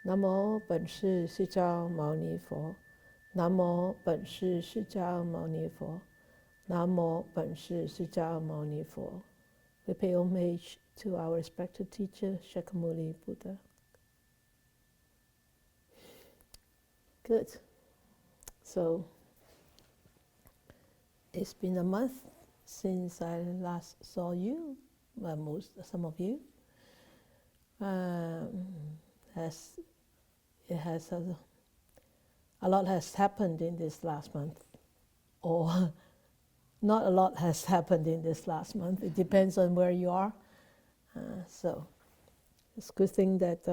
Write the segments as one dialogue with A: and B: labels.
A: 南无本师释迦牟尼佛。南无本师释迦牟尼佛。南无本师释迦牟尼佛。We pay homage to our respected teacher, Shakyamuni Buddha. Good. So, it's been a month since I last saw you, well, some of you. A lot has happened in this last month, or not a lot has happened in this last month. It depends on where you are. So it's a good thing that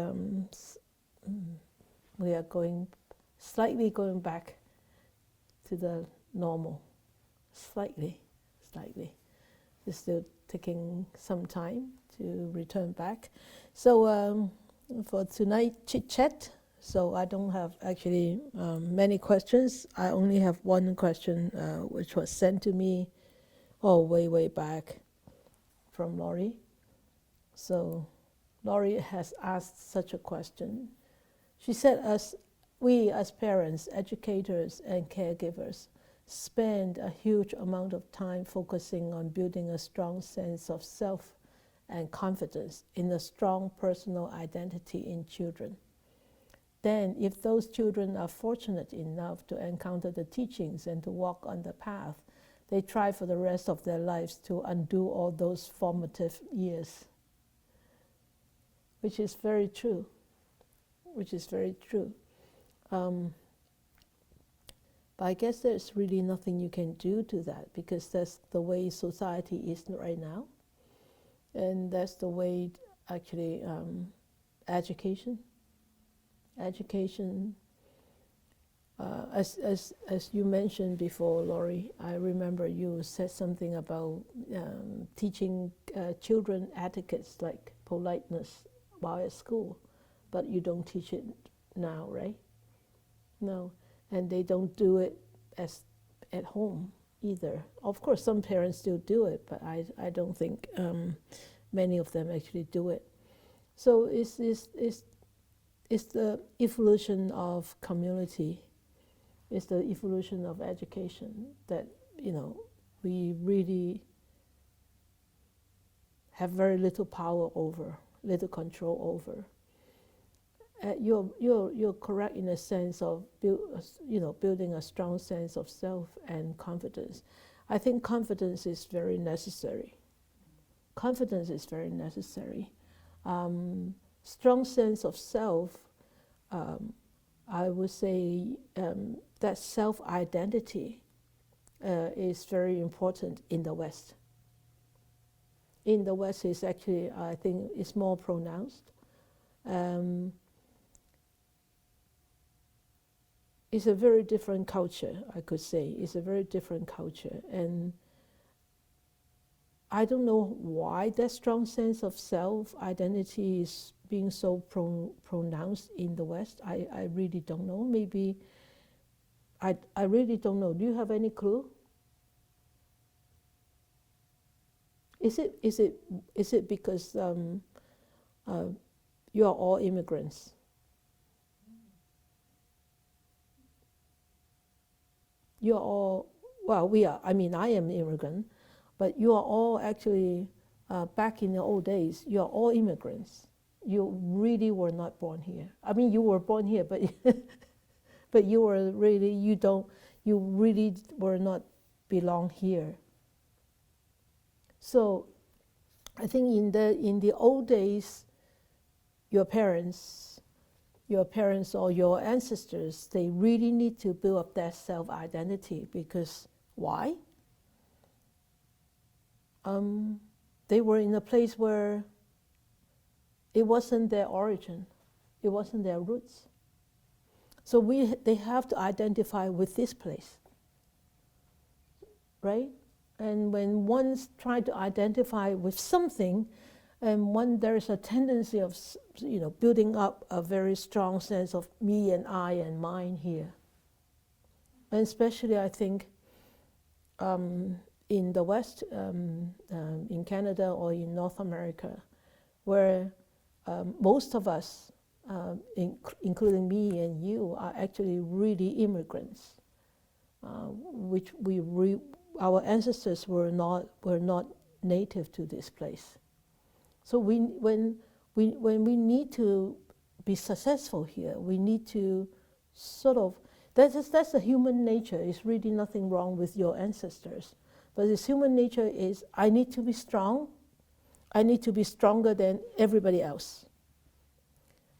A: we are slightly going back to the normal. Slightly. It's still taking some time to return back. So for tonight chit-chat, so I don't have actually many questions. I only have one question which was sent to me way back from Laurie. So Laurie has asked such a question. She said, we as parents, educators and caregivers spend a huge amount of time focusing on building a strong sense of self and confidence in a strong personal identity in children. Then, if those children are fortunate enough to encounter the teachings and to walk on the path, they try for the rest of their lives to undo all those formative years. Which is very true. But I guess there's really nothing you can do to that, because that's the way society is right now. And that's the way, actually, education, as you mentioned before, Laurie, I remember you said something about teaching children etiquettes like politeness while at school, but you don't teach it now, right? No, and they don't do it as at home either. Of course, some parents still do it, but I don't think many of them actually do it. So it's the evolution of community, it's the evolution of education that, we really have very little power over, little control over. You're correct in a sense of building a strong sense of self and confidence. I think confidence is very necessary. Strong sense of self, I would say that self-identity is very important in the West. In the West, is actually, I think, it's more pronounced. It's a very different culture, I could say. It's a very different culture. And I don't know why that strong sense of self-identity is being so pronounced in the West. I really don't know. Maybe, I really don't know. Do you have any clue? Is it because you are all immigrants? You're all, well, we are, I mean, I am an immigrant, but you are all actually, back in the old days, you are all immigrants. You really were not born here. I mean, you were born here, but but you were really, you really were not belong here. So I think in the old days, your parents or your ancestors, they really need to build up their self-identity, because why? They were in a place where it wasn't their origin, it wasn't their roots. So they have to identify with this place, right? And when one's trying to identify with something, and there is a tendency of, building up a very strong sense of me and I and mine here. And especially, I think, in the West, in Canada or in North America, where most of us including me and you, are actually really immigrants, which our ancestors were not native to this place. So when we need to be successful here, we need to sort of, that's the human nature. It's really nothing wrong with your ancestors. But this human nature is, I need to be strong. I need to be stronger than everybody else.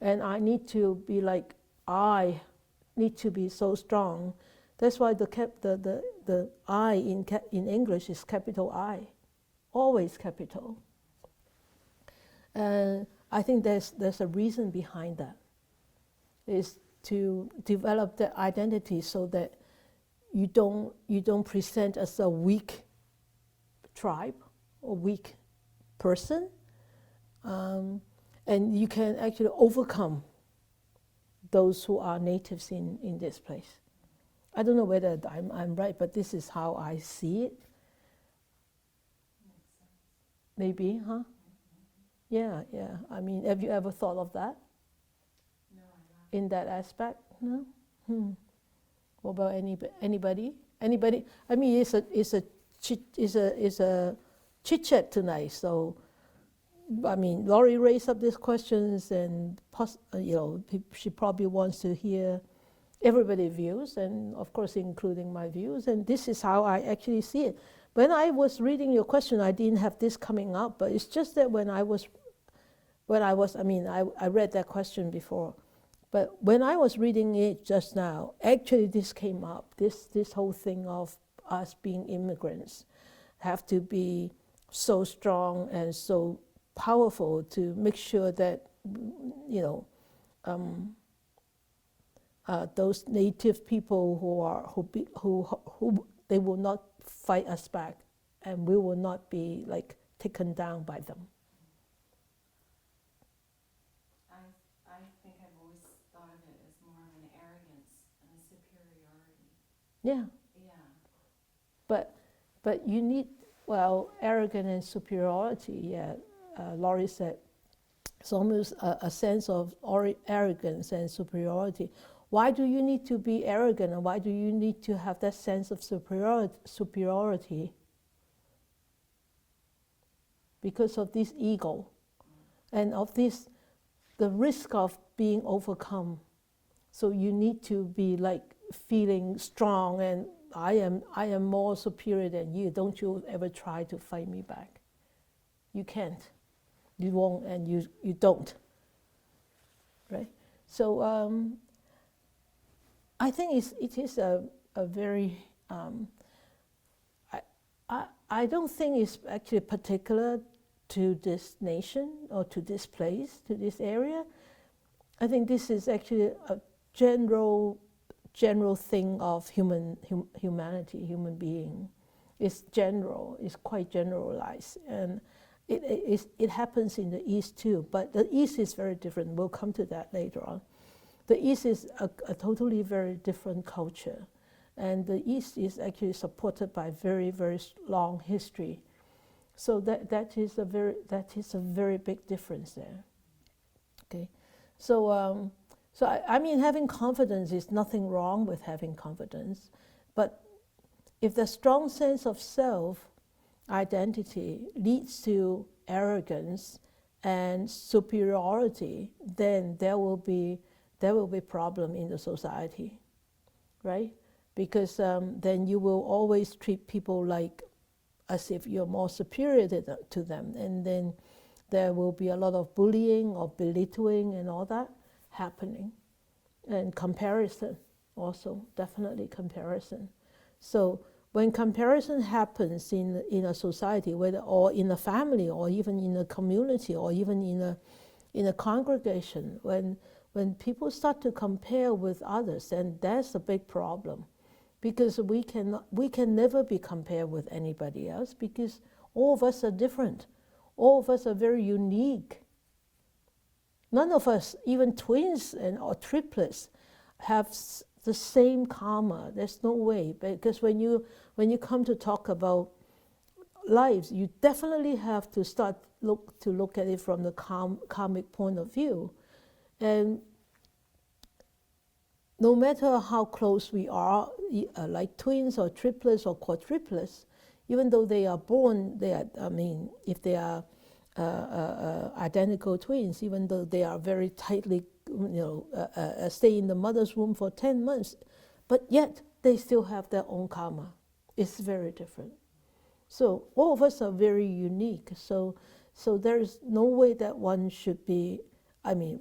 A: And I need to be like, I need to be so strong. That's why the I in English is capital I, always capital. And I think there's a reason behind that, is to develop the identity so that you don't present as a weak tribe or weak person, and you can actually overcome those who are natives in this place. I don't know whether I'm right, but this is how I see it. Maybe, huh? Yeah. I mean, have you ever thought of that?
B: No, I haven't.
A: In that aspect? No? What about anybody? Anybody? I mean, it's a chit chat tonight. So, I mean, Laurie raised up these questions, and she probably wants to hear everybody's views, and of course, including my views. And this is how I actually see it. When I was reading your question, I didn't have this coming up, but it's just that I read that question before. But when I was reading it just now, actually this came up, this whole thing of us being immigrants have to be so strong and so powerful to make sure that, those native people who they will not fight us back, and we will not be like taken down by them.
B: I think I've always thought of it as more of an arrogance and a superiority.
A: Yeah. But you need, arrogance and superiority. Yeah, Laurie said it's almost a sense of arrogance and superiority. Why do you need to be arrogant, and why do you need to have that sense of superiority? Because of this ego, and of the risk of being overcome. So you need to be like feeling strong, and I am more superior than you. Don't you ever try to fight me back. You can't. You won't, and you don't. Right? So I think it is a very, I don't think it's actually particular to this nation or to this place, to this area. I think this is actually a general thing of humanity, human being. It's general, it's quite generalized. And it happens in the East too, but the East is very different. We'll come to that later on. The East is a totally very different culture. And the East is actually supported by very, very long history. So that is a very big difference there. Okay, so I mean, having confidence is nothing wrong with having confidence, but if the strong sense of self identity leads to arrogance and superiority, then there will be problem in the society, right? Because then you will always treat people like as if you're more superior to them, and then there will be a lot of bullying or belittling and all that happening, and comparison also, definitely comparison. So when comparison happens in a society, or in a family, or even in a community, or even in a congregation, when people start to compare with others, then that's a big problem. Because we can never be compared with anybody else, because all of us are different. All of us are very unique. None of us, even twins or triplets, have the same karma. There's no way. Because when you come to talk about lives, you definitely have to start look at it from the karmic point of view. And no matter how close we are, like twins or triplets or quadruplets, even though they are born, if they are identical twins, even though they are very tightly, stay in the mother's womb for 10 months, but yet they still have their own karma. It's very different. So all of us are very unique. So there is no way that one should be,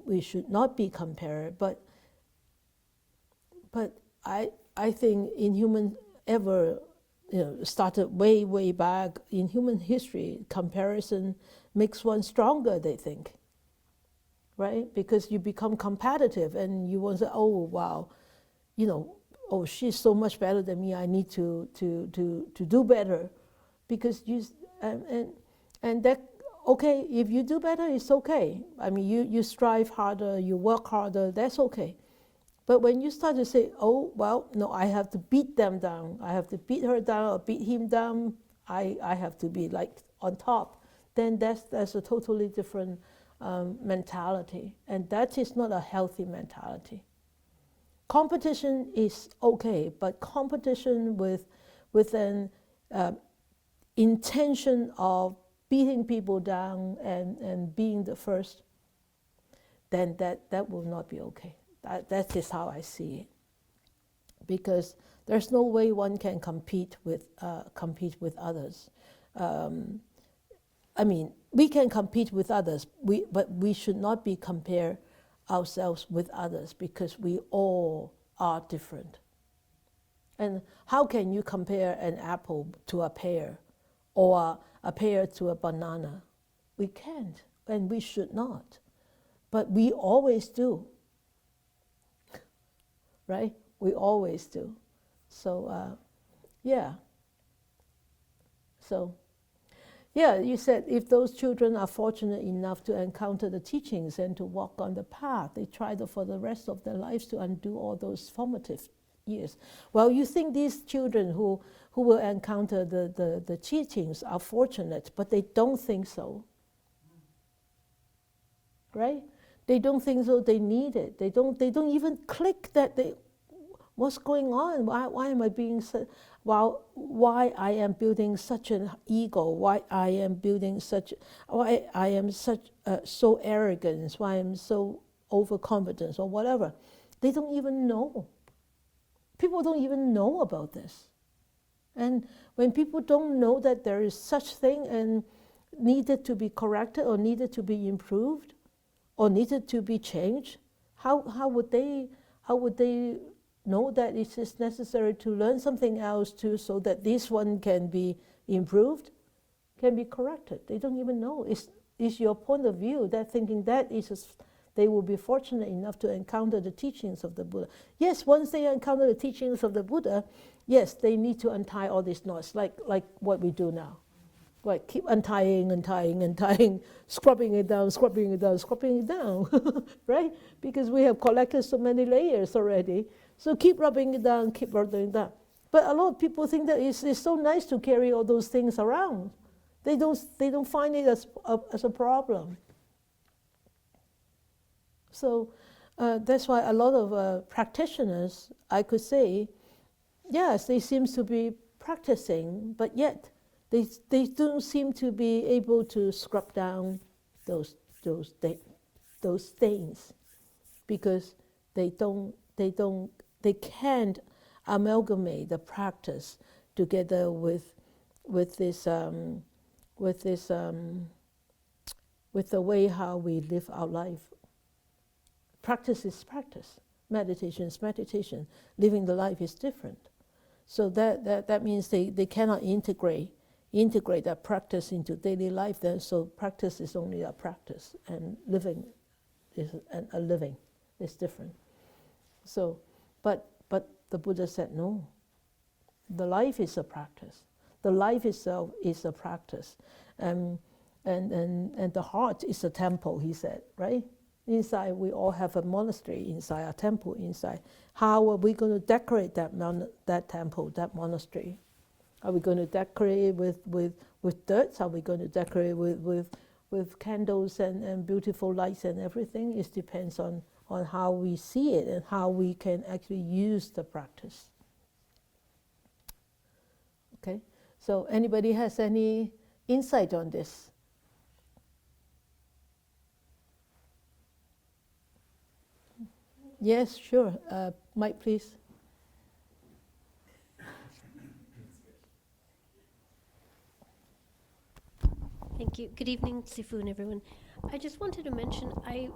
A: we should not be compared, but I think in human started way back in human history, comparison makes one stronger, they think, right? Because you become competitive and you want to say, oh wow, oh, she's so much better than me, I need to do better, because and that, okay, if you do better, it's okay. You strive harder, you work harder, that's okay. But when you start to say, oh, well, no, I have to beat them down, I have to beat her down or beat him down, I have to be like on top, then that's a totally different mentality. And that is not a healthy mentality. Competition is okay, but competition with an intention of beating people down and being the first, then that will not be okay. That is how I see it, because there's no way one can compete with others. We can compete with others, but we should not be compare ourselves with others, because we all are different. And how can you compare an apple to a pear, or a pear to a banana? We can't, and we should not. But we always do. Right? We always do. So, yeah. So, yeah, you said if those children are fortunate enough to encounter the teachings and to walk on the path, they try for the rest of their lives to undo all those formative years. Well, you think these children who will encounter the teachings are fortunate, but they don't think so. Right? They don't think so. They need it. They don't even click that what's going on? Why am I being so? Why I am building such an ego? Why I am building such? Why I am so arrogant? Why I'm so overconfident or whatever? They don't even know. People don't even know about this. And when people don't know that there is such thing and needed to be corrected or needed to be improved, or needed to be changed, how would they know that it is necessary to learn something else too, so that this one can be improved, can be corrected? They don't even know. It's your point of view, that thinking that they will be fortunate enough to encounter the teachings of the Buddha. Yes, once they encounter the teachings of the Buddha, yes, they need to untie all these knots, like what we do now. Right, keep untying, scrubbing it down, right? Because we have collected so many layers already. So keep rubbing it down, But a lot of people think that it's so nice to carry all those things around. They don't find it as a problem. So that's why a lot of practitioners, I could say, yes, they seem to be practicing, but yet they don't seem to be able to scrub down those stains, because they can't amalgamate the practice together with the way how we live our life. Practice is practice. Meditation is meditation. Living the life is different. So that means they cannot integrate that practice into daily life. Then, so practice is only a practice, and living is a living. It's different. So, but the Buddha said no. The life is a practice. The life itself is a practice, and the heart is a temple. He said, right? Inside, we all have a monastery inside, a temple inside. How are we going to decorate that temple, that monastery? Are we going to decorate it with dirt? Are we going to decorate it with with candles and beautiful lights and everything. It depends on how we see it and how we can actually use the practice. Okay, so anybody has any insight on this? Yes, sure. Mike, please.
C: Thank you. Good evening, Sifu and everyone. I just wanted to mention, I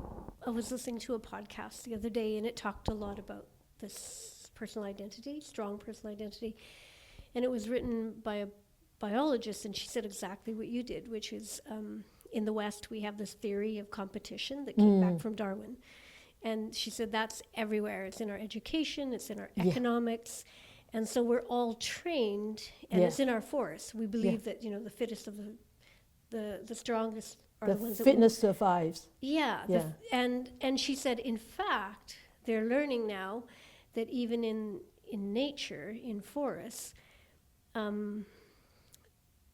C: was listening to a podcast the other day, and it talked a lot about this personal identity, strong personal identity. And it was written by a biologist, and she said exactly what you did, which is in the West, we have this theory of competition that came back from Darwin. And she said that's everywhere. It's in our education, it's in our economics. And so we're all trained, and it's in our force. We believe that, the fittest of the strongest are the ones that
A: fitness survives.
C: And she said, in fact, they're learning now that even in nature, in forests,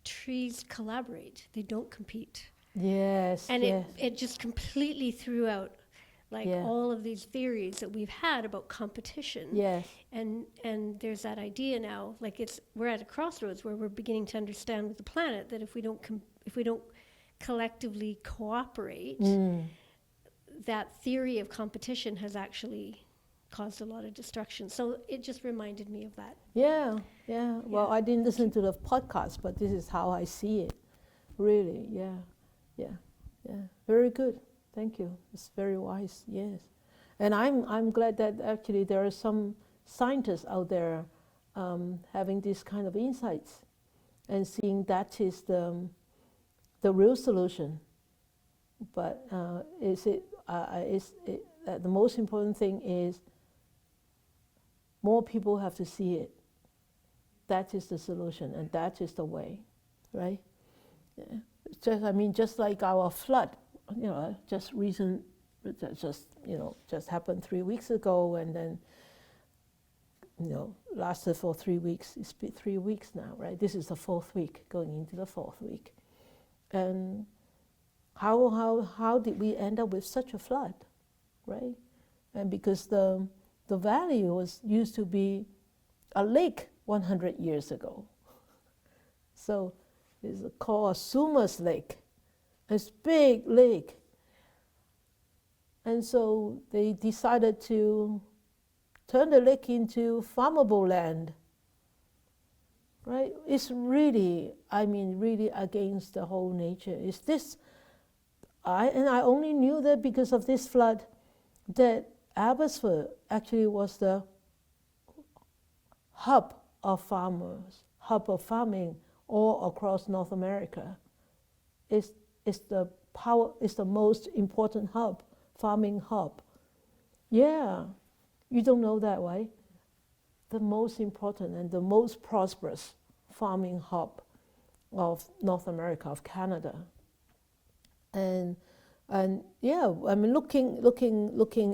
C: trees collaborate. They don't compete.
A: Yes.
C: And it just completely threw out all of these theories that we've had about competition.
A: Yes.
C: And there's that idea now, we're at a crossroads where we're beginning to understand with the planet that if we don't collectively cooperate, that theory of competition has actually caused a lot of destruction. So it just reminded me of that.
A: Yeah. Well, I didn't listen to the podcast, but this is how I see it. Really, yeah. Very good. Thank you. It's very wise. Yes, and I'm glad that actually there are some scientists out there having these kind of insights and seeing that is the real solution. But the most important thing is more people have to see it. That is the solution, and that is the way, right? Yeah. Just like our flood, just happened 3 weeks ago, and then, lasted for 3 weeks. It's been 3 weeks now, right? This is the 4th week, going into the 4th week. And how did we end up with such a flood, right? And because the valley used to be a lake 100 years ago. So it's called Suma's Lake. It's big lake. And so they decided to turn the lake into farmable land. Right? It's really, really against the whole nature. It's this, I only knew that because of this flood, that Abbotsford actually was the hub of farmers, hub of farming all across North America. It's the most important hub, farming hub. Yeah, you don't know that, right? The most important and the most prosperous farming hub of North America, of Canada. And looking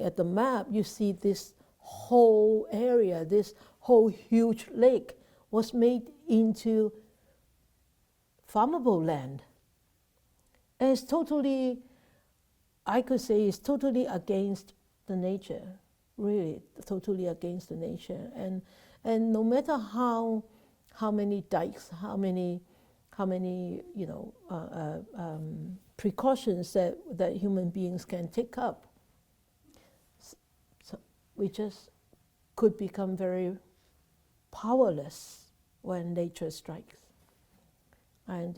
A: at the map, you see this whole area, this whole huge lake was made into farmable land. And it's totally, I could say it's totally against the nature, really totally against the nature. And no matter how many dikes, how many precautions that human beings can take up, so we just could become very powerless when nature strikes. And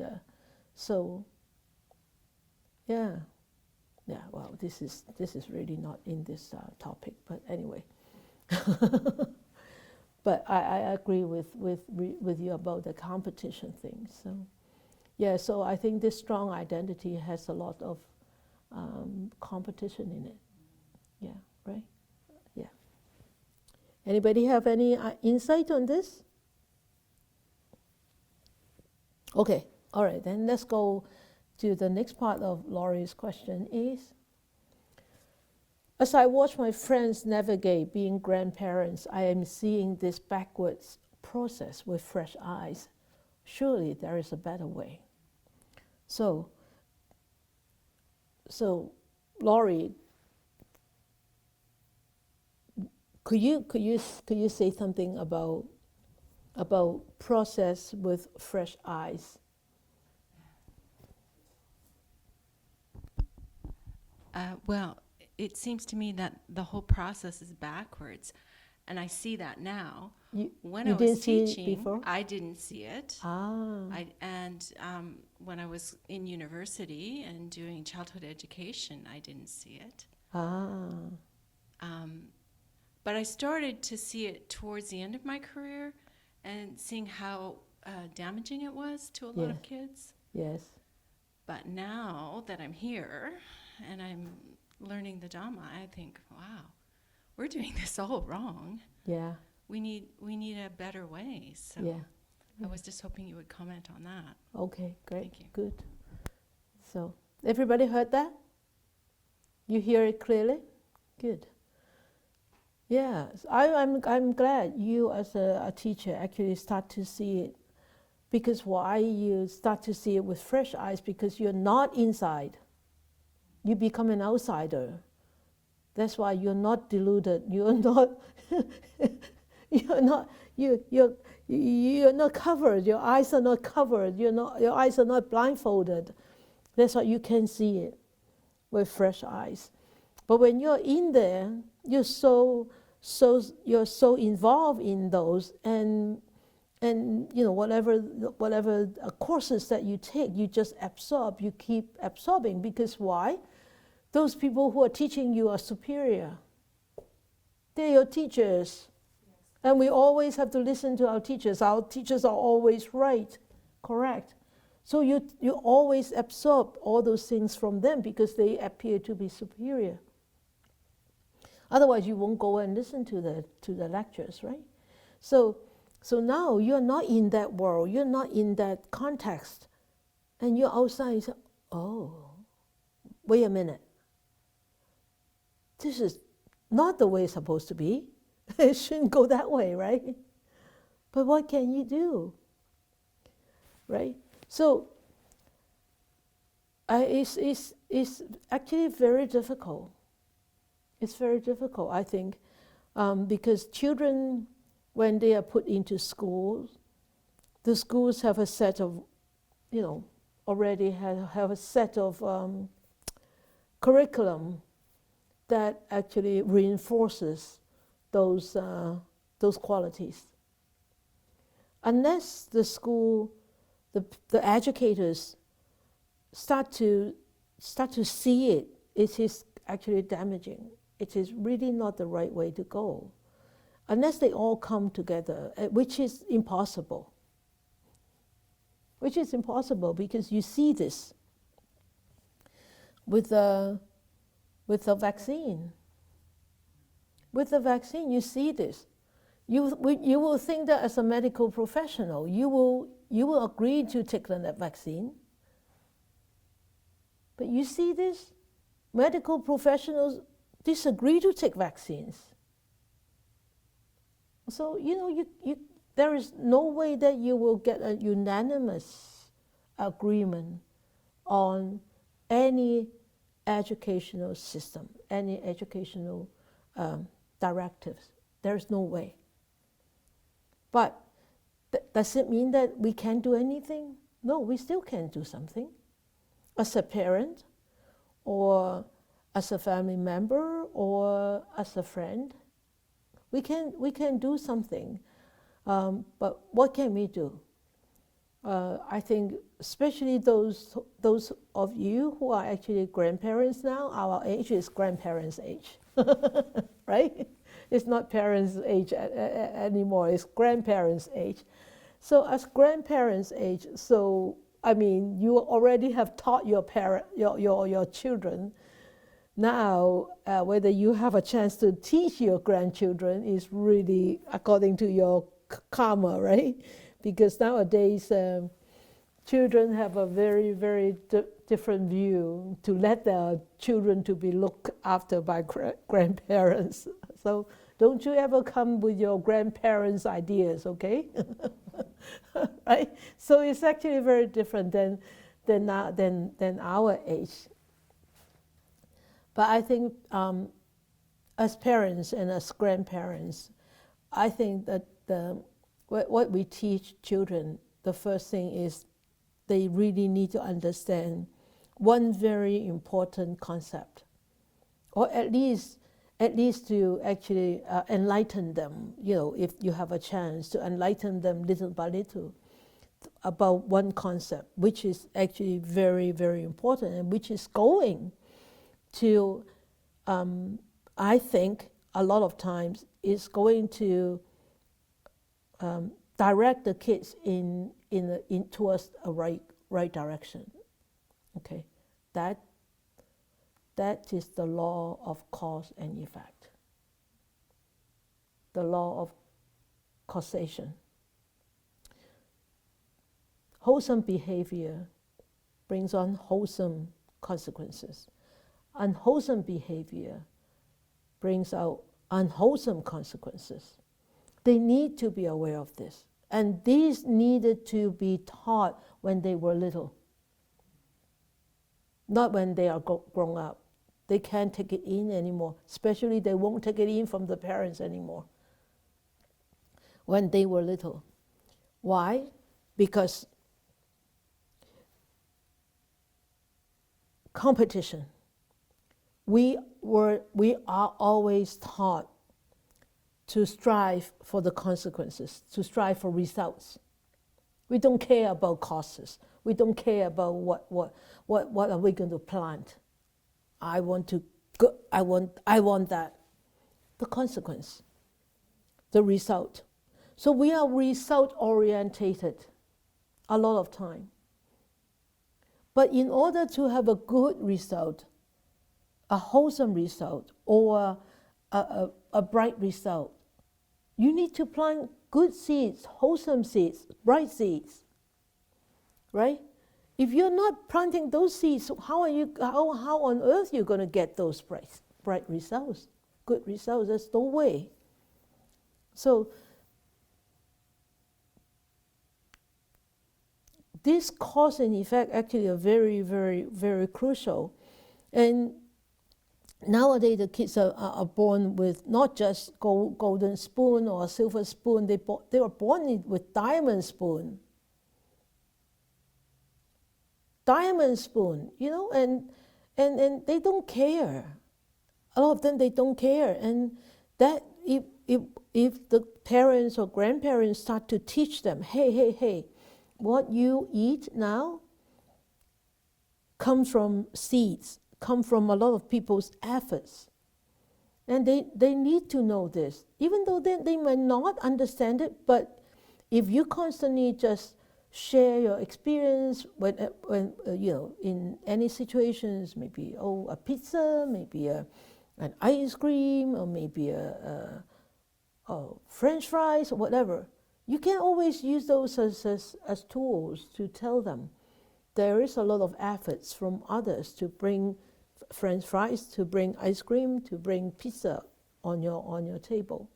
A: well, this is really not in this topic, but anyway. But I agree with you about the competition thing. So I think this strong identity has a lot of competition in it. Yeah, right? Yeah. Anybody have any insight on this? Okay, all right, then let's go to the next part of Laurie's question is, as I watch my friends navigate being grandparents, I am seeing this backwards process with fresh eyes. Surely there is a better way. So, So, Laurie, could you say something about process with fresh eyes?
B: Well, it seems to me that the whole process is backwards, and I see that now. When I was teaching, I didn't see it. When I was in university and doing childhood education, I didn't see it. But I started to see it towards the end of my career and seeing how damaging it was to a lot of kids.
A: Yes.
B: But now that I'm here and I'm learning the Dhamma, I think, wow, we're doing this all wrong.
A: Yeah.
B: We need a better way. So I was just hoping you would comment on that.
A: Okay, great.
B: Thank you.
A: Good. So, everybody heard that? You hear it clearly? Good. Yeah, I'm glad you as a teacher actually start to see it. Because why you start to see it with fresh eyes? Because you're not inside. You become an outsider. That's why you're not deluded. You're not. You're not covered. Your eyes are not covered. Your eyes are not blindfolded. That's why you can see it with fresh eyes. But when you're in there, you're so involved in those, and whatever courses that you take, you just absorb. You keep absorbing, because why? Those people who are teaching you are superior. They're your teachers. And we always have to listen to our teachers. Our teachers are always right, correct. So you always absorb all those things from them because they appear to be superior. Otherwise, you won't go and listen to the lectures, right? So now you're not in that world. You're not in that context. And you're outside. You say, oh, wait a minute. This is not the way it's supposed to be. It shouldn't go that way, right? But what can you do? Right? So it's actually very difficult. It's very difficult, I think, because children, when they are put into schools, the schools have a set of, already have a set of curriculum that actually reinforces those qualities. Unless the school, the educators start to see it, it is actually damaging. It is really not the right way to go. Unless they all come together, which is impossible. Which is impossible because you see this with the vaccine. With the vaccine, you see this. You will think that as a medical professional, you will agree to take the vaccine. But you see this? Medical professionals disagree to take vaccines. So, there is no way that you will get a unanimous agreement on any educational system, any educational directives. There's no way. But does it mean that we can't do anything? No, we still can do something. As a parent, or as a family member, or as a friend, we can do something. But what can we do? I think especially those of you who are actually grandparents now, our age is grandparents' age, right? It's not parents' age anymore, it's grandparents' age. So as grandparents' age, you already have taught your children. Now, whether you have a chance to teach your grandchildren is really according to your karma, right? Because nowadays, children have a very, very different view to let their children to be looked after by grandparents. So don't you ever come with your grandparents' ideas, okay? Right? So it's actually very different than our age. But I think as parents and as grandparents, I think that what we teach children, the first thing is they really need to understand one very important concept, or at least to actually enlighten them, if you have a chance to enlighten them little by little about one concept, which is actually very, very important, and which is going to, I think, a lot of times is going to direct the kids in towards a right direction. Okay, that is the law of cause and effect, the law of causation. Wholesome behavior brings on wholesome consequences. Unwholesome behavior brings out unwholesome consequences. They need to be aware of this. And these needed to be taught when they were little, not when they are grown up. They can't take it in anymore. Especially they won't take it in from the parents anymore. When they were little. Why? Because competition. We are always taught to strive for the consequences, to strive for results. We don't care about causes. We don't care about what are we going to plant. I want that. The consequence, the result. So we are result orientated a lot of time. But in order to have a good result, a wholesome result, or a bright result, you need to plant good seeds, wholesome seeds, bright seeds, right? If you're not planting those seeds, how on earth are you going to get those bright results, good results? There's no way. So this cause and effect actually are very, very, very crucial. And nowadays the kids are born with not just golden spoon or silver spoon, they were born with diamond spoon. Diamond spoon, and they don't care. A lot of them, they don't care. And that if the parents or grandparents start to teach them, hey, what you eat now comes from seeds, come from a lot of people's efforts. And they need to know this. Even though they might not understand it, but if you constantly just share your experience when in any situations, maybe a pizza, maybe an ice cream, or maybe a French fries, or whatever. You can always use those as tools to tell them there is a lot of efforts from others to bring French fries, to bring ice cream, to bring pizza on your table.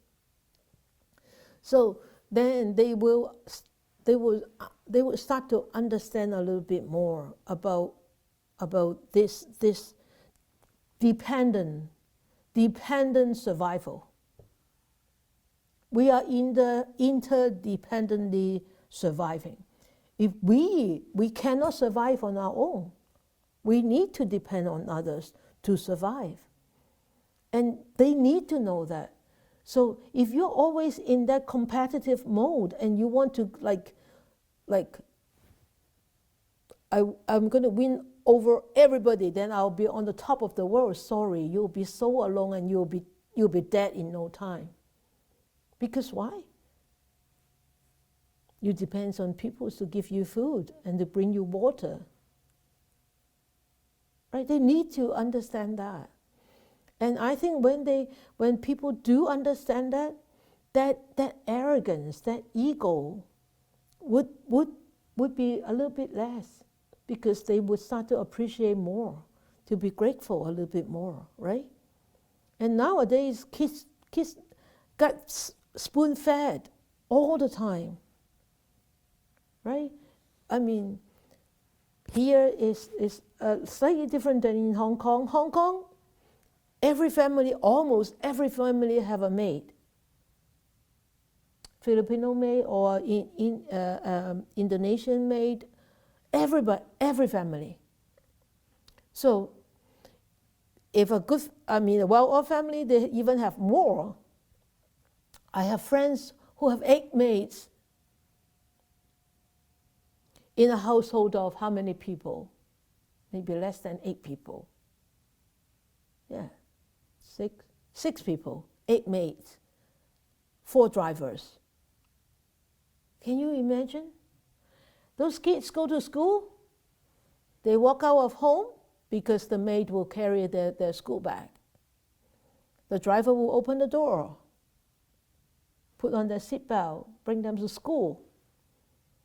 A: So then they will start to understand a little bit more about this dependent survival. We are interdependently surviving. If we cannot survive on our own, we need to depend on others to survive. And they need to know that. So if you're always in that competitive mode and you want to I'm going to win over everybody, then I'll be on the top of the world. Sorry, you'll be so alone and you'll be dead in no time. Because why? You depend on people to give you food and to bring you water. Right? They need to understand that. And I think when people do understand that arrogance, that ego would be a little bit less, because they would start to appreciate more, to be grateful a little bit more, right? And nowadays kids got spoon-fed all the time, right? I mean, here is slightly different than in Hong Kong. Hong Kong, Every family, almost every family have a maid. Filipino maid or Indonesian maid, every family. So if a well-off family, they even have more. I have friends who have 8 maids in a household of how many people? Maybe less than 8 people. Yeah, 6 people, 8 maids, 4 drivers. Can you imagine? Those kids go to school, they walk out of home because the maid will carry their school bag. The driver will open the door, put on their seatbelt, bring them to school.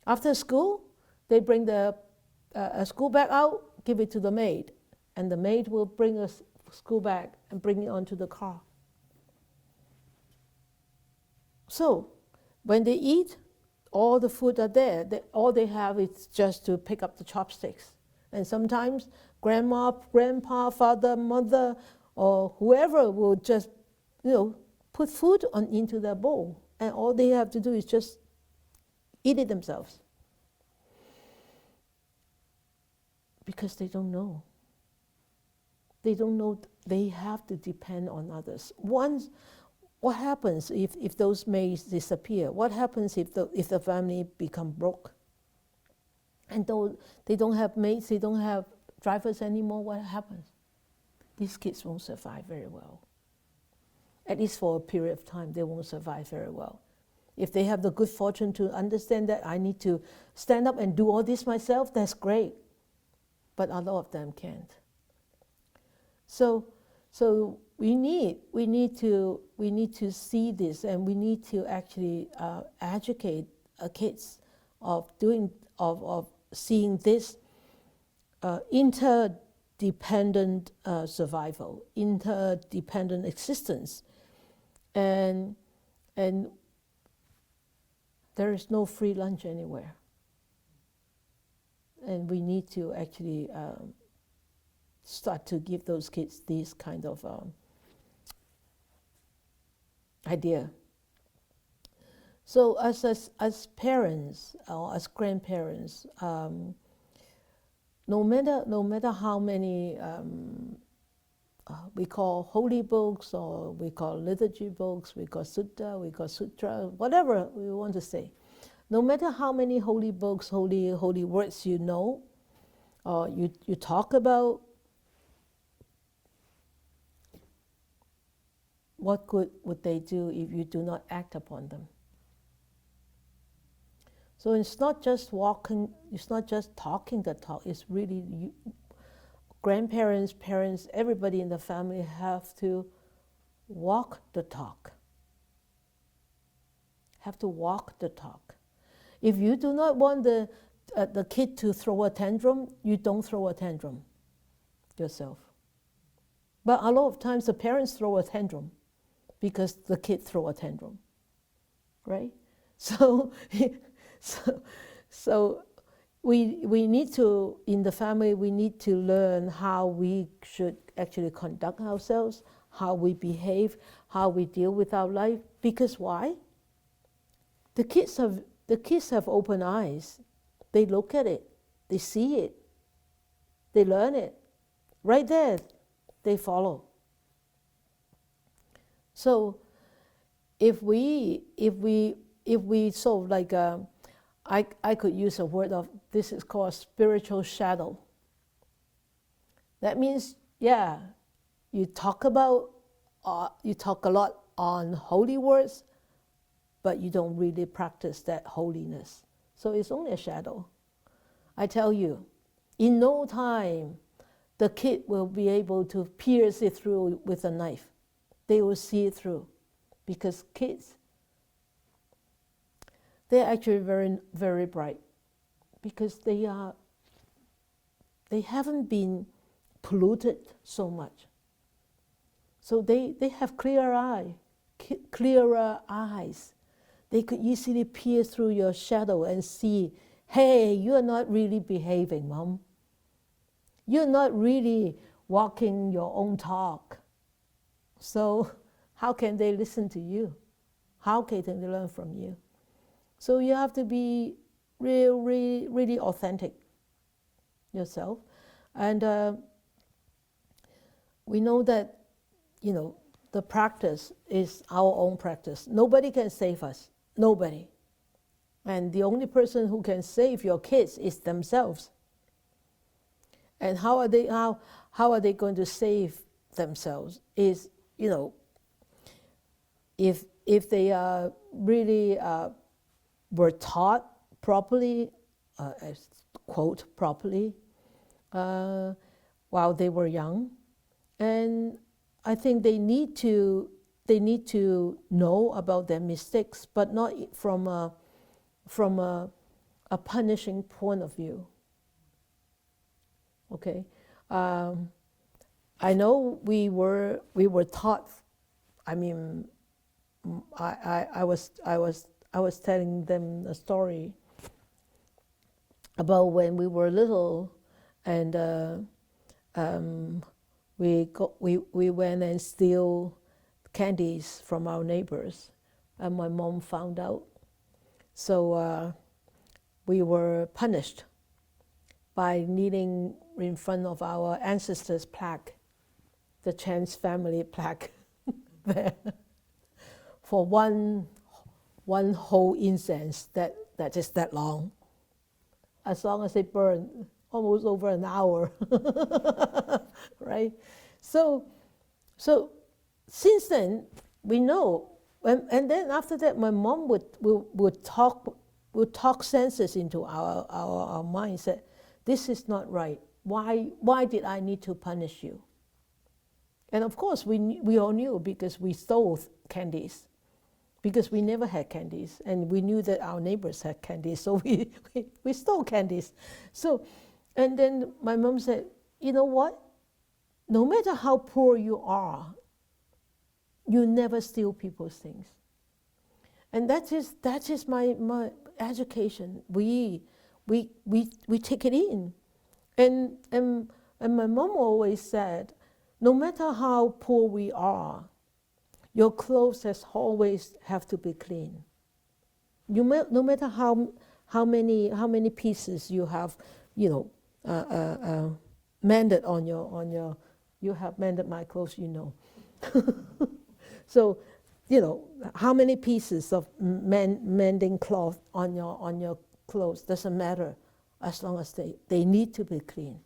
A: After school, they bring the school bag out, give it to the maid, and the maid will bring a school bag and bring it onto the car. So, when they eat, all the food are there. All they have is just to pick up the chopsticks. And sometimes grandma, grandpa, father, mother, or whoever will just, put food into their bowl. And all they have to do is just eat it themselves. Because they don't know. They don't know they have to depend on others. What happens if those maids disappear? What happens if the family become broke? And though they don't have maids, they don't have drivers anymore, what happens? These kids won't survive very well. At least for a period of time, they won't survive very well. If they have the good fortune to understand that I need to stand up and do all this myself, that's great. But a lot of them can't. So we need to see this, and we need to actually educate kids of seeing this interdependent survival, interdependent existence, and there is no free lunch anywhere, and we need to actually start to give those kids this kind of idea. So as parents or as grandparents, no matter how many we call holy books, or we call liturgy books, we call sutta, we call sutra, whatever we want to say, no matter how many holy books, holy words you know, or you talk about, what good would they do if you do not act upon them? So it's not just walking, it's not just talking the talk, it's really grandparents, parents, everybody in the family have to walk the talk. Have to walk the talk. If you do not want the kid to throw a tantrum, you don't throw a tantrum yourself. But a lot of times the parents throw a tantrum because the kid throw a tantrum, right? So we need to, in the family, we need to learn how we should actually conduct ourselves, how we behave, how we deal with our life. Because why? The kids have open eyes. They look at it, they see it, they learn it. Right there, they follow. So if we sort of like I could use a word of, this is called spiritual shadow. That means, yeah, you talk a lot on holy words, but you don't really practice that holiness. So it's only a shadow. I tell you, in no time, the kid will be able to pierce it through with a knife. They will see it through, because kids, they're actually very, very bright, because they haven't been polluted so much. So they have clearer eyes. They could easily pierce through your shadow and see, hey, you're not really behaving, Mom. You're not really walking your own talk. So how can they listen to you? How can they learn from you? So you have to be really, really authentic yourself. And we know that, the practice is our own practice. Nobody can save us. Nobody. And the only person who can save your kids is themselves. And how are they going to save themselves? Is, if they are really were taught properly, quote properly, while they were young, and I think they need to know about their mistakes, but not from a punishing point of view. Okay, I know we were taught. I mean, I was telling them a story about when we were little, and we went and steal candies from our neighbors, and my mom found out. So we were punished by kneeling in front of our ancestors' plaque, the Chan's family plaque, there, for one whole incense that is that long. As long as it burned, almost over an hour, right? So since then, we know, and then after that, my mom would talk senses into our mindset. This is not right. Why did I need to punish you? And of course, we all knew, because we stole candies, because we never had candies, and we knew that our neighbors had candies, so we stole candies. So, and then my mom said, you know what? No matter how poor you are, you never steal people's things. And that is my education. We take it in. And my mom always said, no matter how poor we are, your clothes always have to be clean. No matter how many pieces you have, mended on your. You have mended my clothes, So, how many pieces of mending cloth on your clothes doesn't matter, as long as they need to be clean.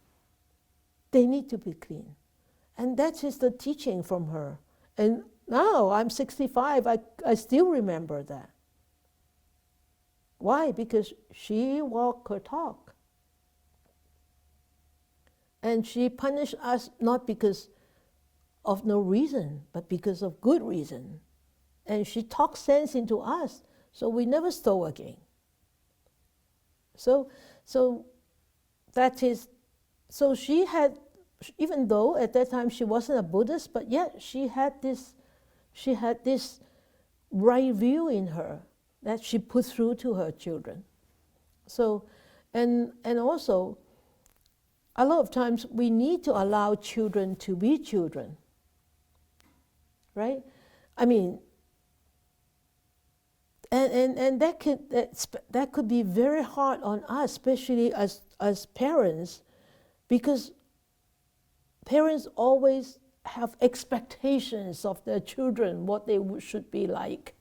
A: They need to be clean. And that is the teaching from her. And now I'm 65, I still remember that. Why? Because she walked her talk. And she punished us not because of no reason, but because of good reason. And she talked sense into us, so we never stole again. So that is, so she had, even though at that time she wasn't a Buddhist, but yet she had this right view in her that she put through to her children. So, and also, a lot of times we need to allow children to be children, right? I mean, and that could be very hard on us, especially as parents, because parents always have expectations of their children, what they should be like.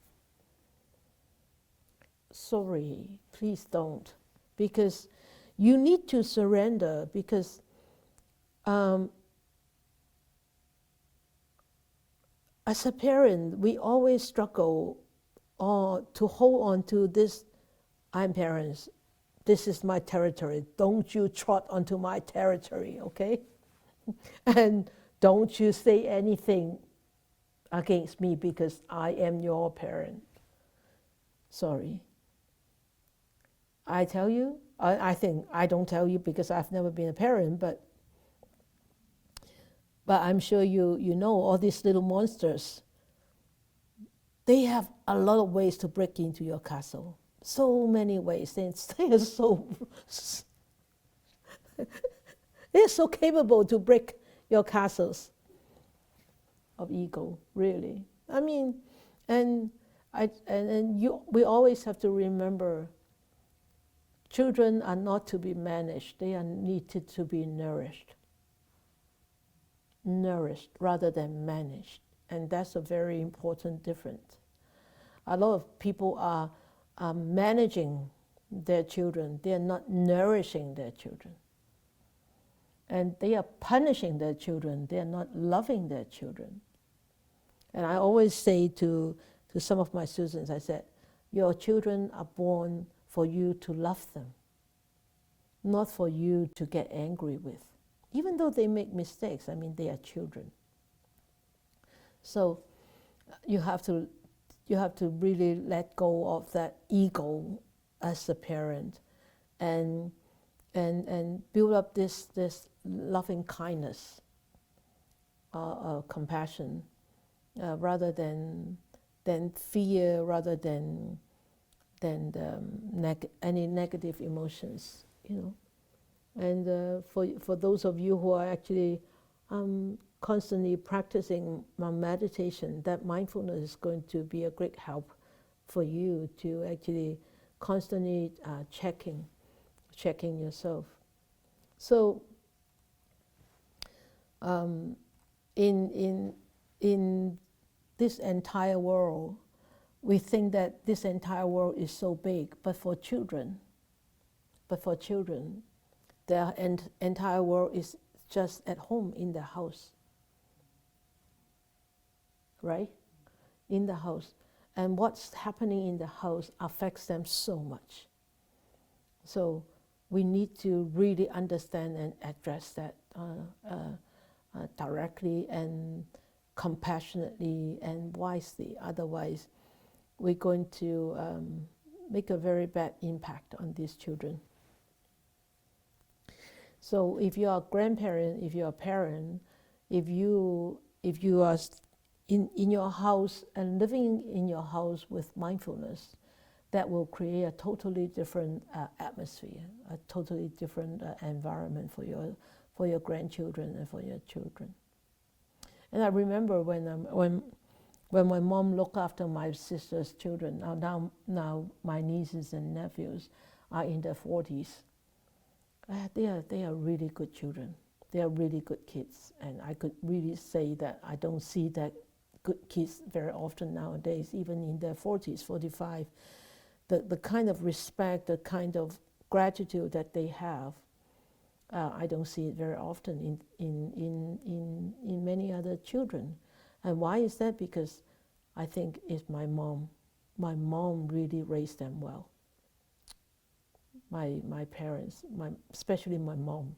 A: Sorry, please don't, because you need to surrender, because as a parent, we always struggle to hold on to this, I'm parents, this is my territory, don't you trot onto my territory, okay? And don't you say anything against me because I am your parent. Sorry. I tell you, I think I don't tell you because I've never been a parent, but I'm sure you know all these little monsters. They have a lot of ways to break into your castle. So many ways. They're so capable to break your castles. of ego, really. I mean, we always have to remember, children are not to be managed, they are needed to be nourished. Nourished rather than managed. And that's a very important difference. A lot of people are managing their children, they are not nourishing their children. And they are punishing their children, they are not loving their children. And I always say to some of my students, I said, your children are born for you to love them, not for you to get angry with. Even though they make mistakes, I mean, they are children. So you have to really let go of that ego as a parent, and build up this loving kindness, compassion, rather than fear, rather than any negative emotions, you know. And for those of you who are actually constantly practicing meditation, that mindfulness is going to be a great help for you to actually constantly checking yourself. So in this entire world, we think that this entire world is so big, but for children, their entire world is just at home in the house, right? In the house. And what's happening in the house affects them so much. So we need to really understand and address that directly and compassionately and wisely. Otherwise, we're going to make a very bad impact on these children. So if you are a grandparent, if you are a parent, if you are in your house and living in your house with mindfulness, that will create a totally different atmosphere, a totally different environment for your grandchildren and for your children. And I remember when my mom looked after my sister's children. Now my nieces and nephews are in their 40s. They are really good children. They are really good kids, and I could really say that I don't see that good kids very often nowadays, even in their 40s, 45. The kind of respect, the kind of gratitude that they have, I don't see it very often in many other children. And why is that? Because I think it's my mom. My mom really raised them well. My parents, especially my mom,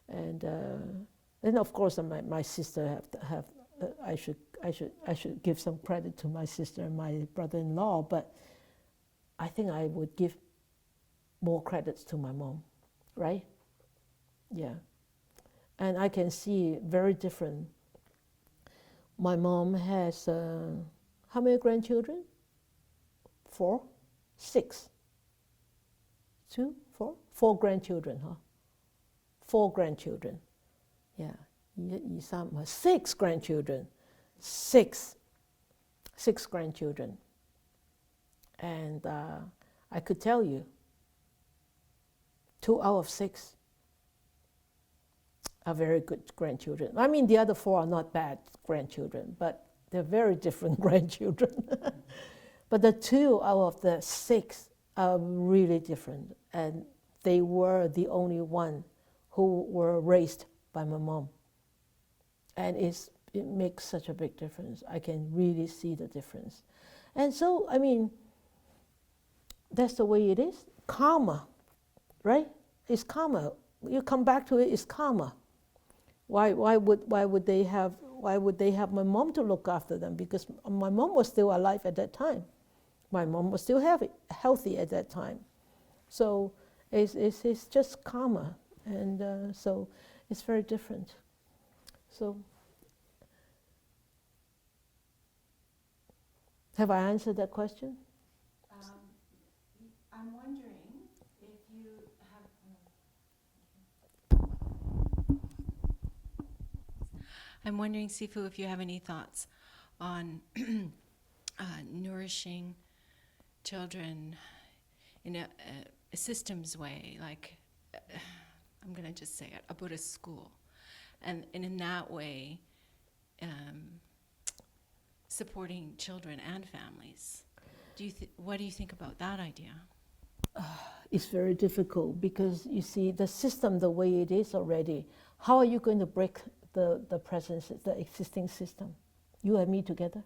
A: and then of course my sister have I should give some credit to my sister and my brother-in-law, but I think I would give more credits to my mom, right? Yeah, and I can see very different. My mom has how many grandchildren? 4, 6. 2, 4? 4 grandchildren, huh? 4 grandchildren. Yeah. 1, 2, 3, 6 grandchildren. 6 grandchildren. And I could tell you, 2 out of 6 are very good grandchildren. I mean, the other 4 are not bad grandchildren, but they're very different grandchildren. But the 2 out of the 6 are really different, and they were the only one who were raised by my mom. And it makes such a big difference. I can really see the difference. And so, I mean, that's the way it is. Karma, right? It's karma. You come back to it, it's karma. Why would they have my mom to look after them? Because my mom was still alive at that time. My mom was still healthy at that time. So it's just karma. And so it's very different. So have I answered that question?
B: I'm wondering if you have... I'm wondering, Sifu, if you have any thoughts on nourishing children in a systems way, like I'm going to just say it, a Buddhist school, and in that way supporting children and families. What do you think about that idea?
A: It's very difficult because you see the system the way it is already. How are you going to break the presence, the existing system? You and me together?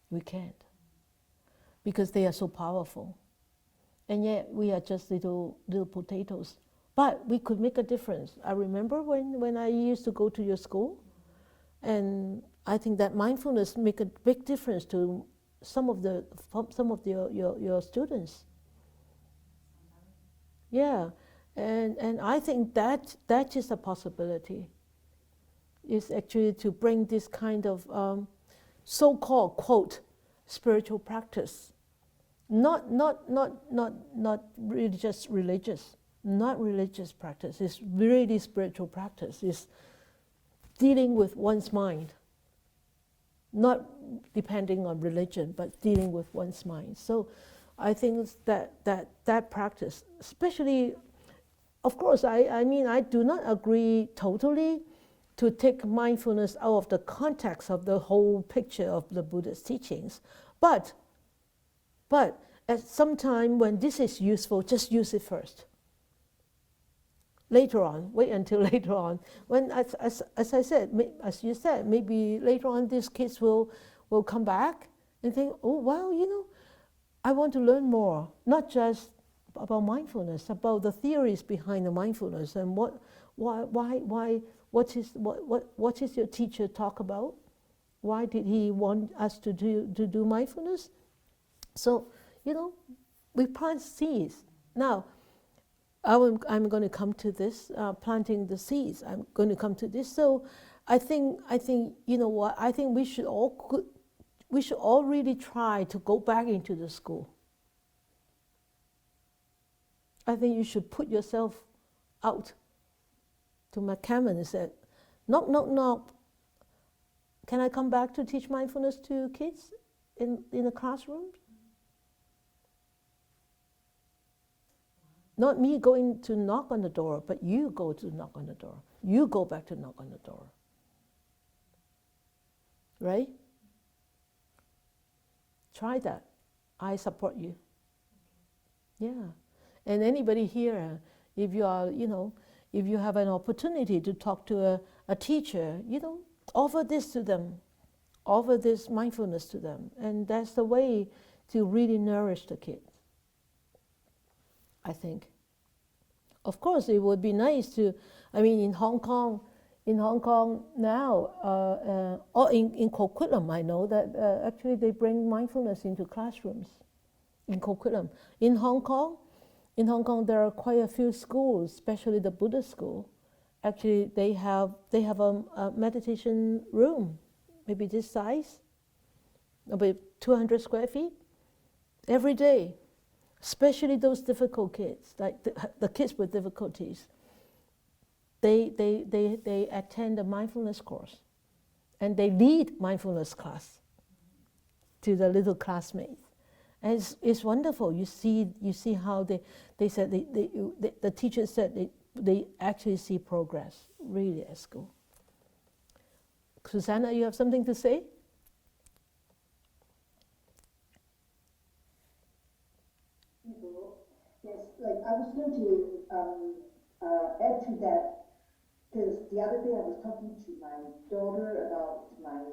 A: We can't, because they are so powerful. And yet we are just little potatoes. But we could make a difference. I remember when I used to go to your school, and I think that mindfulness make a big difference to some of your students. Yeah, and I think that is a possibility. Is actually to bring this kind of so-called quote spiritual practice, not really just religious, not religious practice. It's really spiritual practice. It's dealing with one's mind, not depending on religion, but dealing with one's mind. So I think that practice, especially, of course, I mean, I do not agree totally to take mindfulness out of the context of the whole picture of the Buddhist teachings. But at some time when this is useful, just use it first. Later on, wait until later on. When, as I said, as you said, maybe later on these kids will come back and think, oh, well, I want to learn more, not just about mindfulness, about the theories behind the mindfulness and what is your teacher talk about? Why did he want us to do mindfulness? So, we plant seeds. Now, I'm going to come to this, planting the seeds. I'm going to come to this. So, I think you know what? I think we should all really try to go back into the school. I think you should put yourself out to McCammon and said, knock, knock, knock. Can I come back to teach mindfulness to kids in the classrooms? Not me going to knock on the door, but you go to knock on the door. You go back to knock on the door. Right? Try that. I support you. Yeah. And anybody here, if you are, if you have an opportunity to talk to a teacher, offer this to them. Offer this mindfulness to them. And that's the way to really nourish the kids, I think. Of course, it would be nice to, in Hong Kong now, or in Coquitlam, I know that actually they bring mindfulness into classrooms in Coquitlam. In Hong Kong, there are quite a few schools, especially the Buddhist school. Actually, they have a meditation room, maybe this size, about 200 square feet, every day. Especially those difficult kids, like the kids with difficulties. They attend the mindfulness course, and they lead mindfulness class to the little classmates. And it's wonderful. You see how they said the teachers said they actually see progress really at school. Susanna, you have something to say?
D: Yes, like I was going to add to that, because the other day I was talking to my daughter about my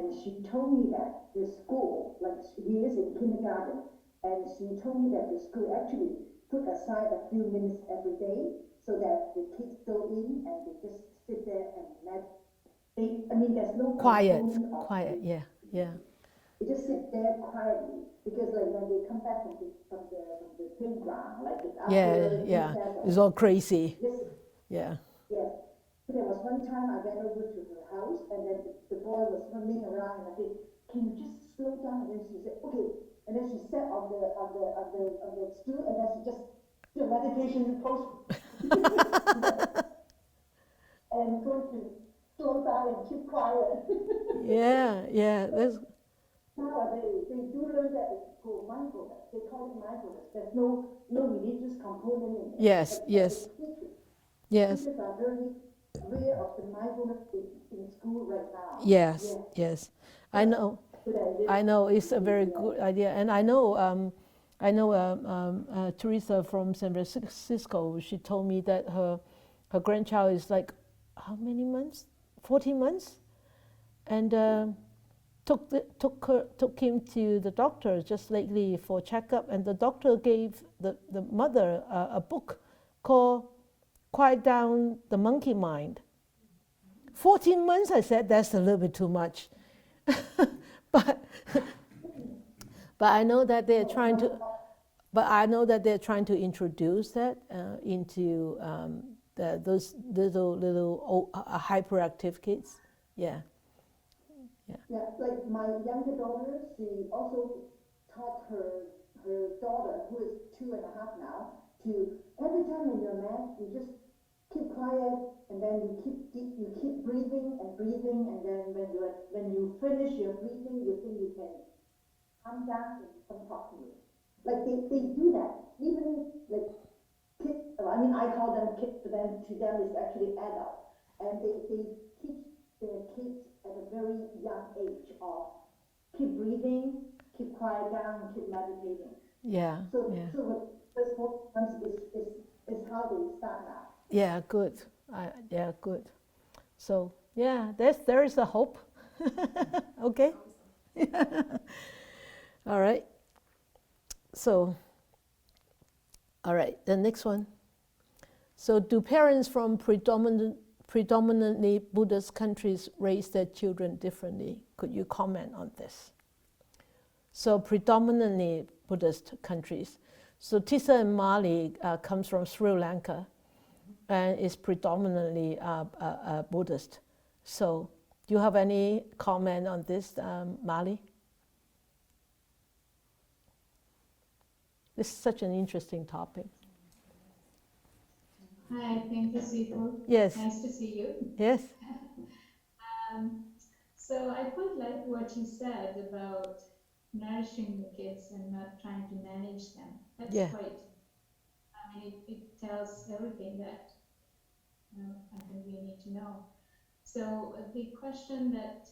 D: and she told me that the school, like he is in kindergarten, and she told me that the school actually put aside a few minutes every day so that the kids go in and they just sit there and there's no
A: quiet, yeah.
D: They just sit there quietly, because like when they come back from the playground, like after
A: it's all crazy.
D: Yes. There was one time I went over to her house, and then the boy was running around, and I said, "Can you just slow down?" And then she said, "Okay." And then she sat on the stool, and then she just did a meditation pose. quiet.
A: yeah. That's,
D: Nowadays, they do learn that it's called mindfulness. They call it mindfulness. There's no religious component in it.
A: yes,
D: But
A: yes,
D: the
A: yes,
D: teachers are very aware of the mindfulness in school right now.
A: yes,
D: Yeah.
A: yes. I
D: That's
A: know.
D: a good idea.
A: I know it's a very
D: Yeah.
A: good idea, and I know Teresa from San Francisco. She told me that her grandchild is like how many months? 14 months, and took him to the doctor just lately for checkup, and the doctor gave the mother a book called "Quiet Down the Monkey Mind." 14 months, I said that's a little bit too much, but I know that they're trying to. But I know that they're trying to introduce that into those little hyperactive kids. Yeah.
D: Yeah, like my younger daughter, she also taught her daughter, who is 2.5 now, to every time when you're mad, you just keep quiet, and then you keep breathing and breathing, and then when you finish your breathing, you think you can calm down and come talk to me. Like they do that. Even like kids, I mean I call them kids, to them it's actually adults. And they teach their kids at a very young age of keep breathing, keep quiet down, keep meditating.
A: Yeah.
D: So
A: Yeah.
D: so with this 4 months is how they start now.
A: Yeah. Good. Yeah. Good. So yeah, there is a hope. Okay. All right. So. All right. The next one. So, do parents from predominantly Buddhist countries raise their children differently? Could you comment on this? So, predominantly Buddhist countries. So, Tisa and Mali comes from Sri Lanka and is predominantly Buddhist. So, do you have any comment on this, Mali? This is such an interesting topic.
E: Hi, thank you, Sifu.
A: Yes.
E: Nice to see you.
A: Yes.
E: So I quite like what you said about nourishing the kids and not trying to manage them. That's quite, I mean, it tells everything that I think we need to know. So the question that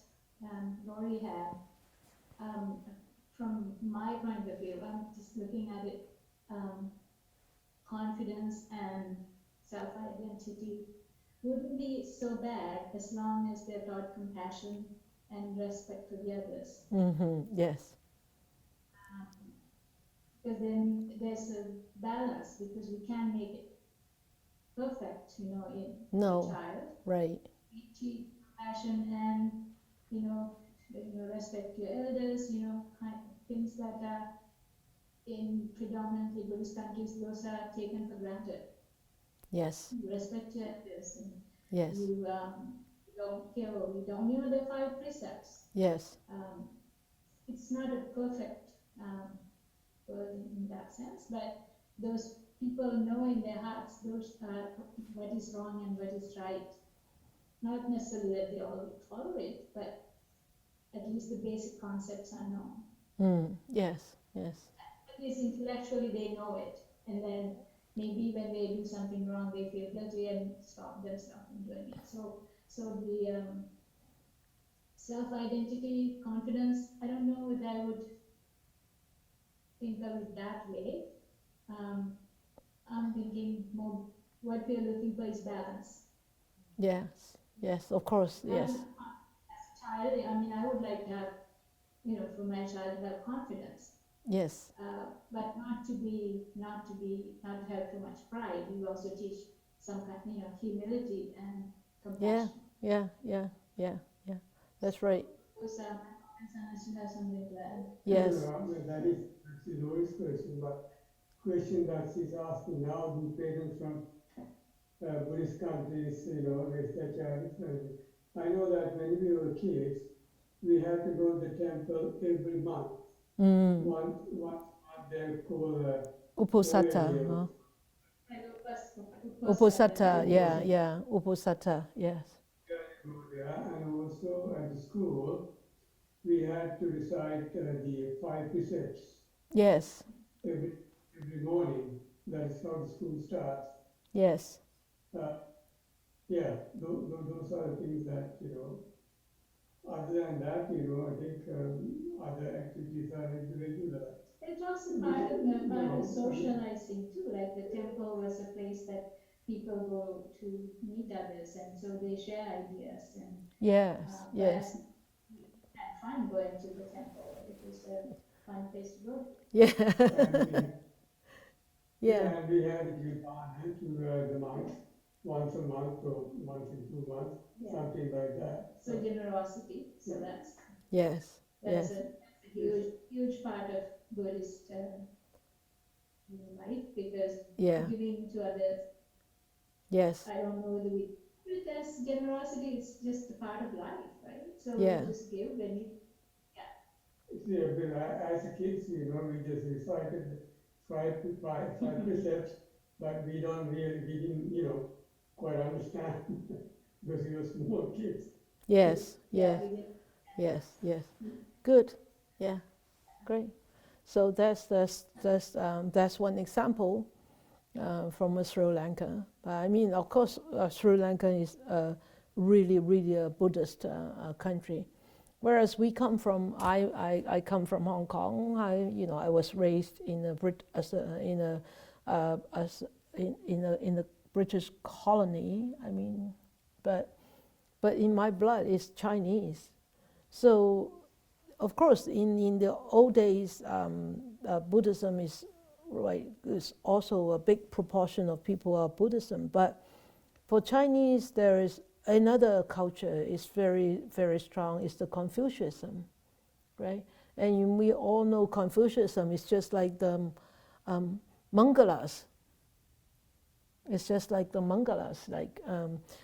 E: Lori had, from my point of view, I'm just looking at it, confidence and self-identity wouldn't be so bad as long as they're taught compassion and respect for the others.
A: Mm-hmm. Yes.
E: Because then there's a balance, because we can't make it perfect, in a child.
A: Right.
E: We teach compassion and, respect your elders, kind of things that are in predominantly Buddhist countries, those are taken for granted.
A: Yes.
E: You respect your elders, and
A: yes.
E: you don't kill, you don't, the 5 precepts.
A: Yes.
E: It's not a perfect world in that sense, but those people know in their hearts those what is wrong and what is right. Not necessarily that they all follow it, but at least the basic concepts are known.
A: Yes. Yes.
E: At least intellectually they know it, and then maybe when they do something wrong, they feel guilty and stop themselves from doing it. So the self-identity, confidence, I don't know if I would think of it that way. I'm thinking more what we're looking for is balance.
A: Yes. Yes. Of course. Yes.
E: As a child, I mean, I would like to have, for my child to have confidence.
A: Yes.
E: But not to have too much pride. We also teach some kind, humility and compassion.
A: Yeah. That's right.
E: Those are my comments, and I still have something to add.
A: Yes.
F: That is actually Lori's question, but question that she's asking now: do parents from Buddhist countries, raise their child differently? I know that when we were kids, we had to go to the temple every month. Once they're called
A: Uposatha. Uposatha. Yeah. Uposatha. Yes.
F: go there, and also at the school, we had to recite the 5 precepts
A: Yes,
F: every morning. That is how the school starts.
A: yes,
F: Uh, yeah, those are the things that, other than that, I think other activities are regular.
E: It's also part of socializing too. Like the temple was a place that people go to meet others, and so they share ideas. And
A: yes,
E: but
A: yes,
E: as we had fun going to the temple, it was a fun place to go to.
A: yeah,
F: And
A: yeah,
F: and we had to give honor to the monks once a month or once in 2 months,
E: Yeah.
F: something like that.
E: So generosity. So
A: yes,
E: that's
A: yes,
E: a huge part of Buddhist life, because
A: yeah,
E: giving to others.
A: yes,
E: I don't know whether we do it as generosity. It's just a part of life, right? So
A: yeah,
E: you just give when you.
F: Yeah, but as a kids, we just recited the five precepts, but we didn't, quite understand because we were small kids.
A: yes,
E: Yeah,
A: yes,
E: we did.
A: yes, yes. Good, yeah, great. So that's one example from Sri Lanka. But I mean, of course, Sri Lanka is really a Buddhist country. Whereas we come from, I come from Hong Kong. I was raised in a in a British colony. I mean, but in my blood is Chinese. So, of course, in the old days, Buddhism is also a big proportion of people are Buddhism. But for Chinese, there is another culture is very strong. Is the Confucianism, right? And we all know Confucianism is just like the Mangalas. It's just like the Mangalas, like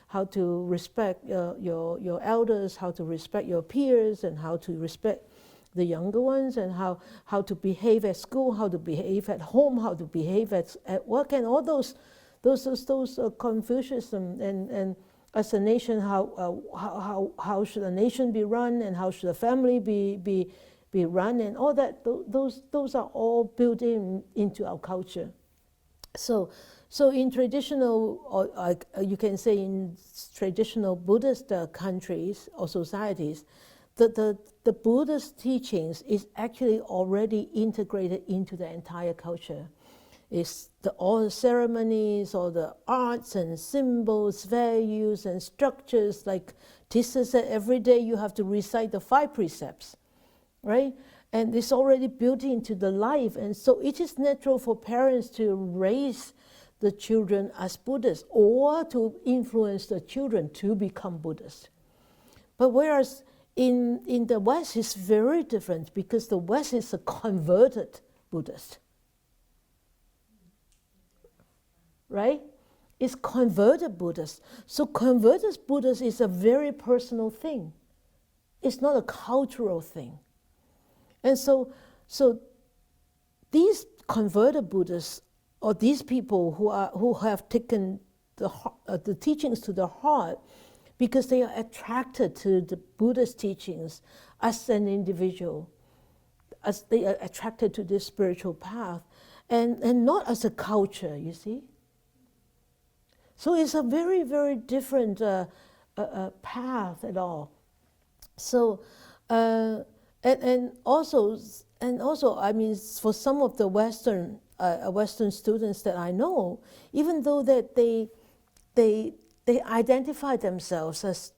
A: how to respect your elders, how to respect your peers, and how to respect the younger ones, and how to behave at school, how to behave at home, how to behave at work, and all those Confucianism, and as a nation, how should a nation be run, and how should a family be run, and all that. Those are all built into our culture. So in traditional, or you can say in traditional Buddhist countries or societies, the Buddhist teachings is actually already integrated into the entire culture. It's all the ceremonies, all the arts and symbols, values and structures. Like Tissa said, every day you have to recite the 5 precepts, right? And it's already built into the life. And so it is natural for parents to raise the children as Buddhists or to influence the children to become Buddhist. But whereas in the West, it's very different, because the West is a converted Buddhist. Right? It's converted Buddhist. So converted Buddhist is a very personal thing. It's not a cultural thing. And so these converted Buddhists, or these people who have taken the teachings to their heart, because they are attracted to the Buddhist teachings as an individual, as they are attracted to this spiritual path, and not as a culture, you see. So it's a very different path at all. So and also, I mean, for some of the Western students that I know, even though that they identify themselves as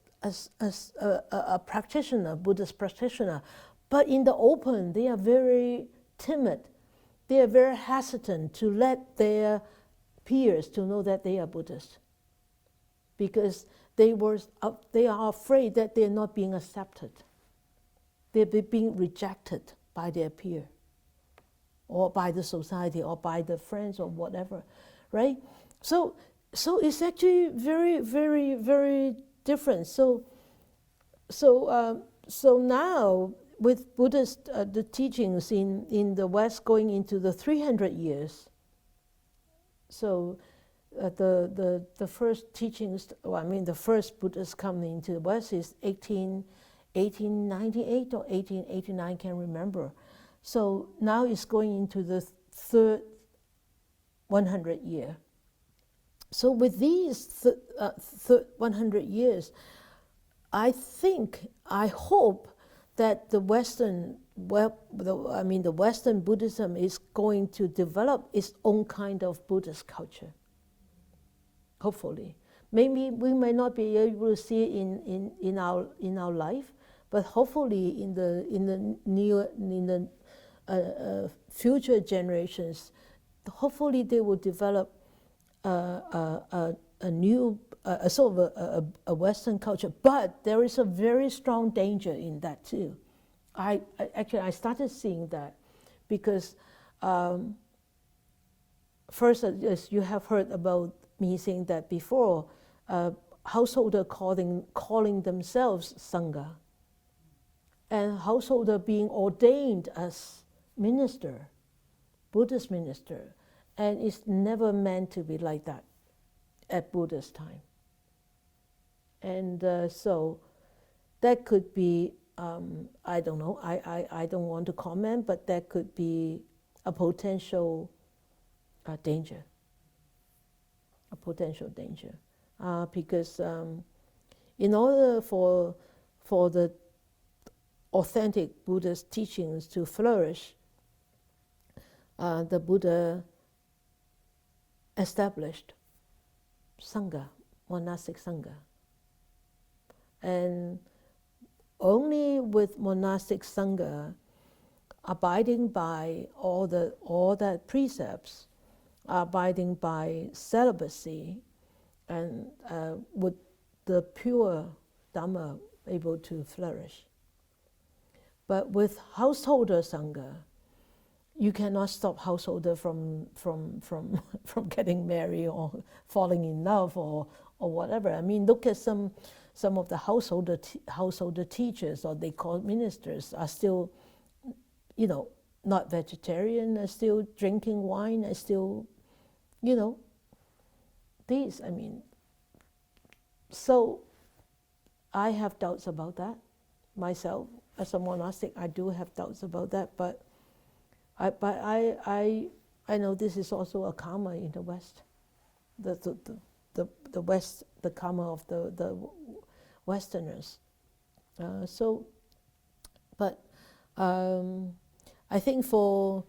A: a practitioner, Buddhist practitioner, but in the open they are very timid. They are very hesitant to let their peers to know that they are Buddhist, because they are afraid that they are not being accepted. They're being rejected by their peer, or by the society, or by the friends, or whatever, right? So it's actually very different. So now with Buddhist the teachings in the West going into the 300 years. So the first teachings, well, I mean, the first Buddhists coming into the West is 1898 or 1889, can't remember. So now it's going into the third 100 year. So with these third 100 years, I hope that the Western Buddhism is going to develop its own kind of Buddhist culture. Hopefully, maybe we may not be able to see it in our life, but hopefully in the future generations, hopefully they will develop a new sort of a Western culture. But there is a very strong danger in that too. I started seeing that because first, as you have heard about me saying that before, householder calling themselves Sangha, and householder being ordained as minister, Buddhist minister, and it's never meant to be like that at Buddha's time. And so that could be, I don't know, I don't want to comment, but that could be a potential danger. A potential danger. Because in order for the authentic Buddhist teachings to flourish, the Buddha established Sangha, monastic Sangha. And only with monastic Sangha, abiding by all the precepts, abiding by celibacy, and would the pure Dhamma able to flourish. But with householder Sangha, you cannot stop householder from getting married or falling in love or whatever. I mean, look at some of the householder teachers, or they call ministers, are still, not vegetarian, are still drinking wine, are still, these, I mean. So I have doubts about that myself. As a monastic, I do have doubts about that, but I know this is also a karma in the West. The West, the karma of the Westerners. But I think for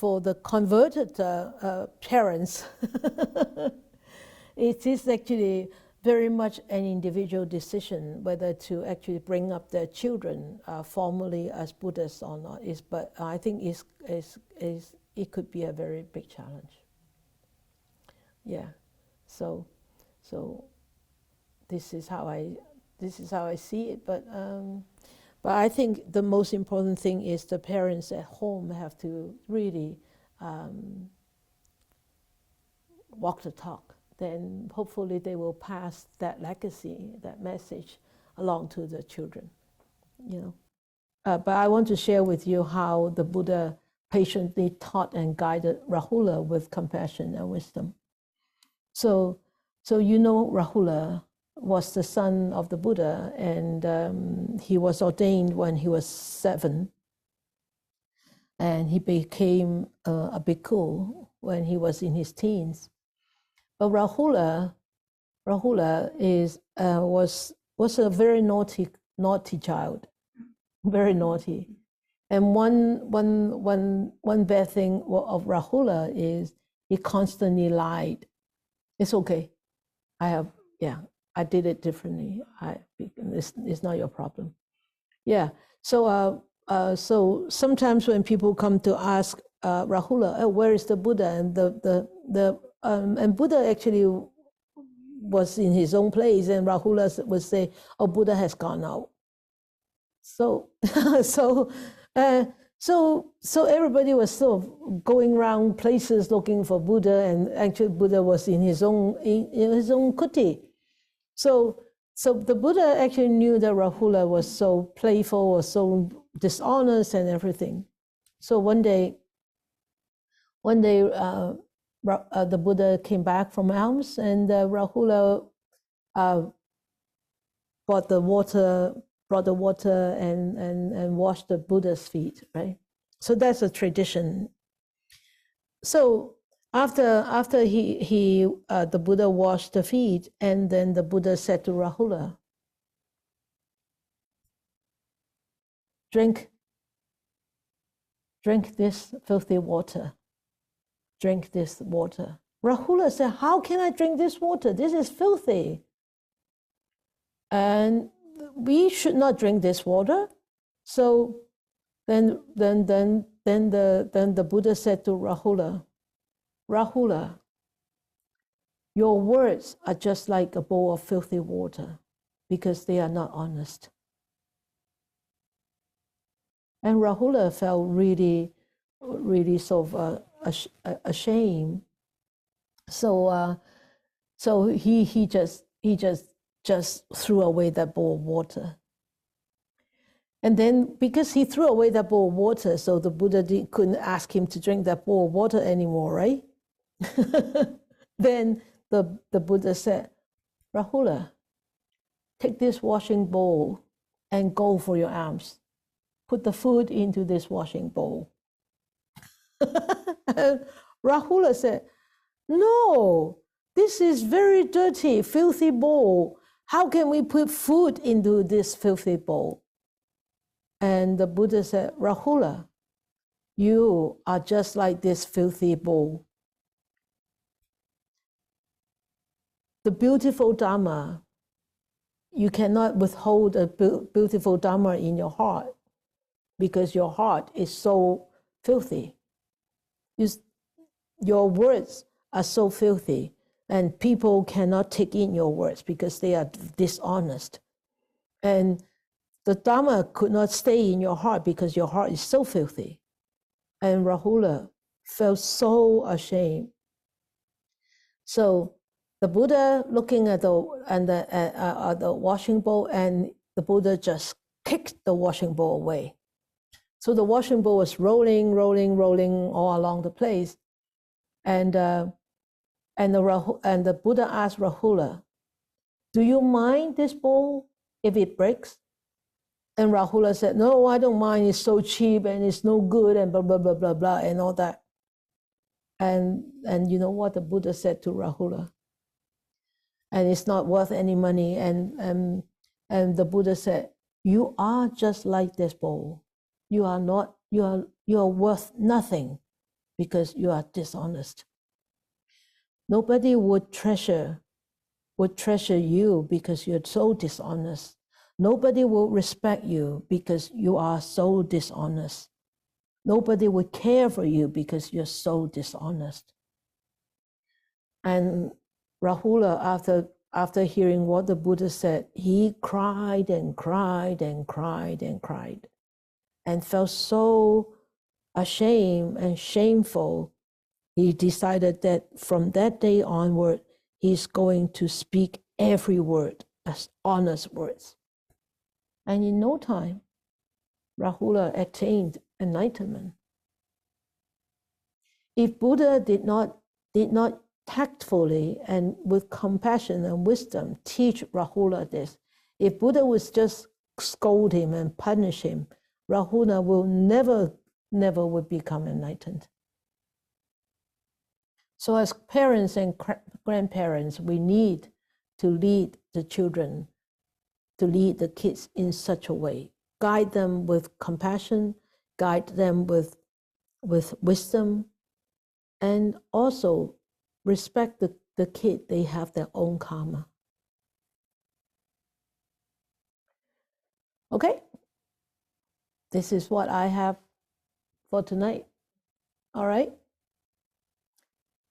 A: the converted parents, it is actually very much an individual decision whether to actually bring up their children formally as Buddhists or not. But I think it could be a very big challenge. Yeah, so this is how I see it. But I think the most important thing is the parents at home have to really walk the talk. Then hopefully they will pass that legacy, that message along to the children, But I want to share with you how the Buddha patiently taught and guided Rahula with compassion and wisdom. So Rahula was the son of the Buddha, and he was ordained when he was 7, and he became a bhikkhu when he was in his teens. But Rahula was a very naughty child, very naughty. And one bad thing of Rahula is he constantly lied. It's okay. I did it differently. It's not your problem. Yeah. So sometimes when people come to ask Rahula, where is the Buddha? And and Buddha actually was in his own place, and Rahula would say, "Oh, Buddha has gone out." So everybody was sort of going around places looking for Buddha, and actually Buddha was in his own kuti. So the Buddha actually knew that Rahula was so playful or so dishonest and everything. So one day the Buddha came back from alms, and Rahula brought the water and washed the Buddha's feet, right? So that's a tradition. So after the Buddha washed the feet, and then the Buddha said to Rahula, drink this filthy water. Drink this water. Rahula said, how can I drink this water? This is filthy. And we should not drink this water. So then the Buddha said to Rahula, Rahula, your words are just like a bowl of filthy water because they are not honest. And Rahula felt really sort of ashamed. So he just threw away that bowl of water. And then because he threw away that bowl of water, so the Buddha couldn't ask him to drink that bowl of water anymore, right? Then the Buddha said, Rahula, take this washing bowl and go for your alms. Put the food into this washing bowl. Rahula said, no, this is very dirty, filthy bowl. How can we put food into this filthy bowl? And the Buddha said, Rahula, you are just like this filthy bowl. The beautiful Dharma, you cannot withhold a beautiful Dharma in your heart because your heart is so filthy. Your words are so filthy, and people cannot take in your words because they are dishonest. And the Dharma could not stay in your heart because your heart is so filthy. And Rahula felt so ashamed. So the Buddha looking at the washing bowl, and the Buddha just kicked the washing bowl away. So the washing bowl was rolling all along the place. And the Buddha asked Rahula, do you mind this bowl if it breaks? And Rahula said, no, I don't mind. It's so cheap and it's no good and blah, blah, blah, blah, blah, and all that. And you know what the Buddha said to Rahula? And it's not worth any money. And the Buddha said, you are just like this bowl. You are worth nothing because you are dishonest. Nobody would treasure you because you're so dishonest. Nobody will respect you because you are so dishonest. Nobody would care for you because you're so dishonest. And Rahula, after hearing what the Buddha said, he cried and cried and cried and cried and felt so ashamed and shameful. He decided that from that day onward, he's going to speak every word as honest words. And in no time, Rahula attained enlightenment. If Buddha did not tactfully and with compassion and wisdom teach Rahula this, if Buddha was just scold him and punish him, Rahula will never would become enlightened. So as parents and grandparents, we need to lead the children, to lead the kids in such a way. Guide them with compassion, guide them with wisdom, and also respect the kid. They have their own karma. Okay? This is what I have for tonight. All right?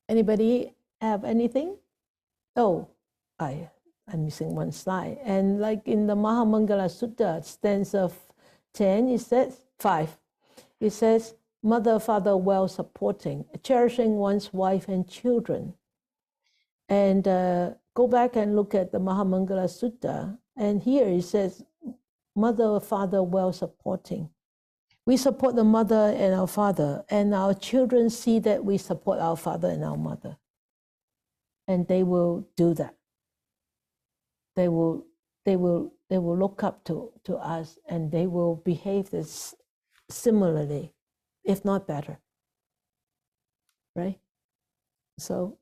A: Anybody have anything? Oh, I'm missing one slide. And like in the Mahamangala Sutta, stanza 10, it says, 5, it says, mother, father, well supporting, cherishing one's wife and children. And go back and look at the Mahamangala Sutta, and here it says, mother, father, well supporting. We support the mother and our father, and our children see that we support our father and our mother. And they will do that. They will look up to us, and they will behave this similarly, if not better. Right? So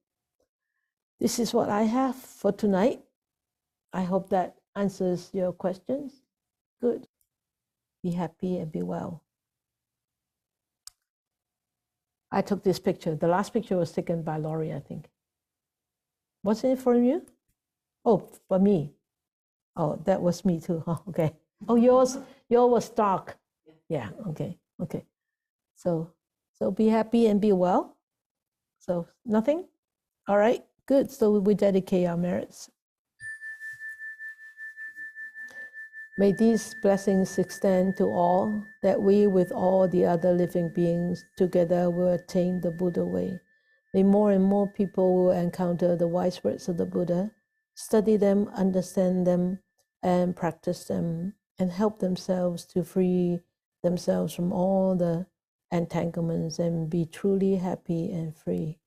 A: this is what I have for tonight. I hope that answers your questions. Good. Be happy and be well. I took this picture. The last picture was taken by Laurie, I think. Wasn't it from you? Oh, for me. Oh, that was me too. Huh? Okay. Oh, yours was dark. Yeah. Okay. Okay. So be happy and be well. So nothing. All right. Good. So we dedicate our merits. May these blessings extend to all, that we with all the other living beings together will attain the Buddha way. May more and more people will encounter the wise words of the Buddha, study them, understand them, and practice them, and help themselves to free themselves from all the entanglements and be truly happy and free.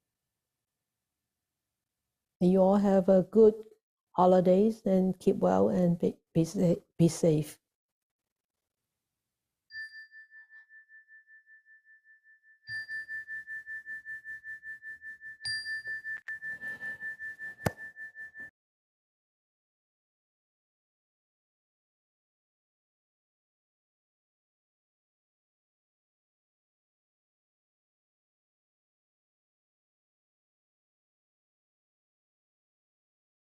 A: May you all have a good holidays and keep well and be safe.